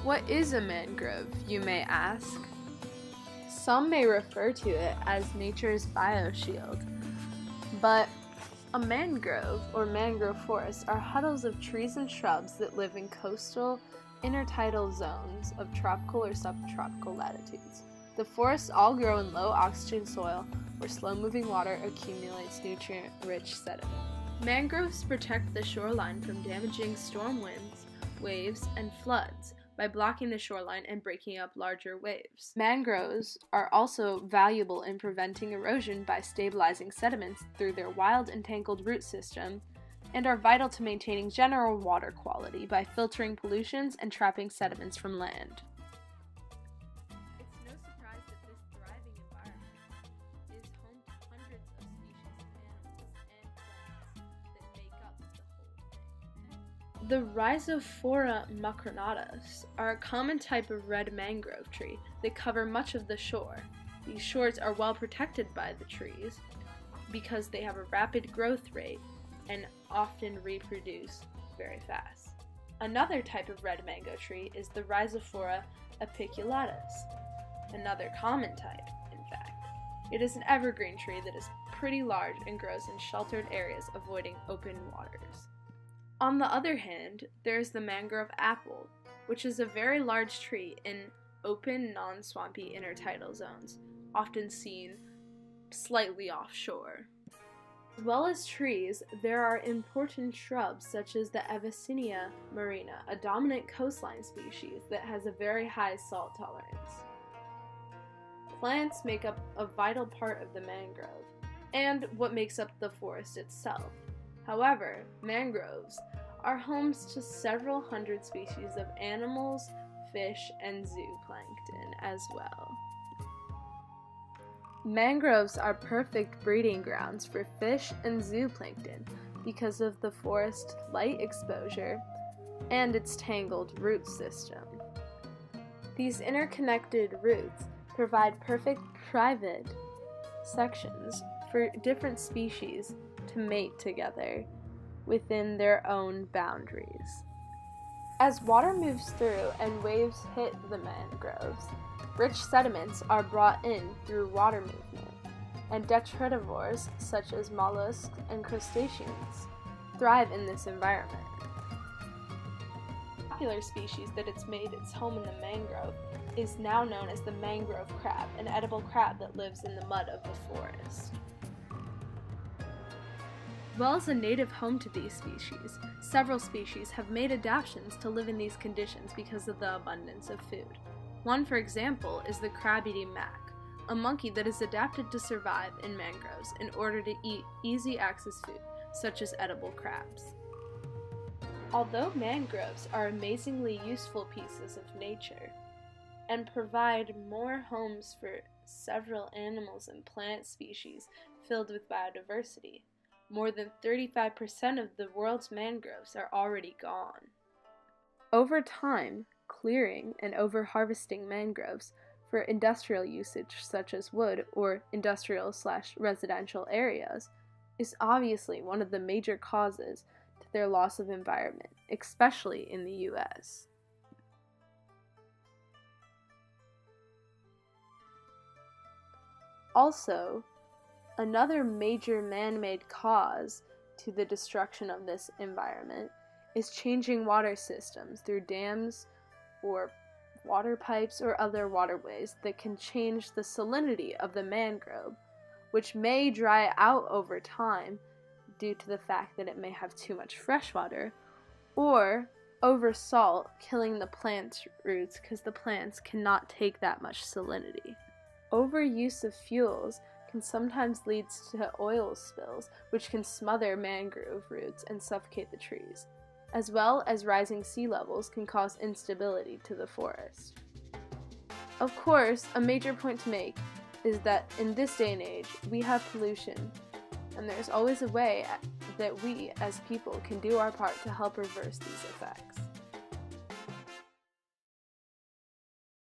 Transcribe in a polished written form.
What is a mangrove, you may ask? Some may refer to it as nature's bioshield, but a mangrove or mangrove forests are huddles of trees and shrubs that live in coastal, intertidal zones of tropical or subtropical latitudes. The forests all grow in low oxygen soil where slow-moving water accumulates nutrient-rich sediment. Mangroves protect the shoreline from damaging storm winds, waves, and floods by blocking the shoreline and breaking up larger waves. Mangroves are also valuable in preventing erosion by stabilizing sediments through their wild and tangled root system, and are vital to maintaining general water quality by filtering pollutions and trapping sediments from land. It's no surprise that this thriving environment is home to hundreds of species of animals and plants that make up the whole thing. The Rhizophora macronatus are a common type of red mangrove tree that cover much of the shore. These shores are well protected by the trees because they have a rapid growth rate and often reproduce very fast. Another type of red mango tree is the Rhizophora apiculatus, another common type, in fact. It is an evergreen tree that is pretty large and grows in sheltered areas, avoiding open waters. On the other hand, there is the mangrove apple, which is a very large tree in open, non-swampy intertidal zones, often seen slightly offshore. As well as trees, there are important shrubs such as the Avicennia marina, a dominant coastline species that has a very high salt tolerance. Plants make up a vital part of the mangrove, and what makes up the forest itself. However, mangroves are homes to several hundred species of animals, fish, and zooplankton as well. Mangroves are perfect breeding grounds for fish and zooplankton because of the forest's light exposure and its tangled root system. These interconnected roots provide perfect private sections for different species to mate together within their own boundaries. As water moves through and waves hit the mangroves, rich sediments are brought in through water movement, and detritivores such as mollusks and crustaceans thrive in this environment. A popular species that has made its home in the mangrove is now known as the mangrove crab, an edible crab that lives in the mud of the forest. As well as a native home to these species, several species have made adaptations to live in these conditions because of the abundance of food. One, for example, is the crab-eating mac, a monkey that is adapted to survive in mangroves in order to eat easy-access food, such as edible crabs. Although mangroves are amazingly useful pieces of nature and provide more homes for several animals and plant species filled with biodiversity, more than 35% of the world's mangroves are already gone. Over time, clearing and over-harvesting mangroves for industrial usage such as wood or industrial/residential areas is obviously one of the major causes to their loss of environment, especially in the US. Also, another major man-made cause to the destruction of this environment is changing water systems through dams or water pipes or other waterways that can change the salinity of the mangrove, which may dry out over time due to the fact that it may have too much fresh water, or over salt, killing the plant's roots because the plants cannot take that much salinity. Overuse of fuels can sometimes lead to oil spills, which can smother mangrove roots and suffocate the trees, as well as rising sea levels can cause instability to the forest. Of course, a major point to make is that in this day and age, we have pollution, and there's always a way that we as people can do our part to help reverse these effects.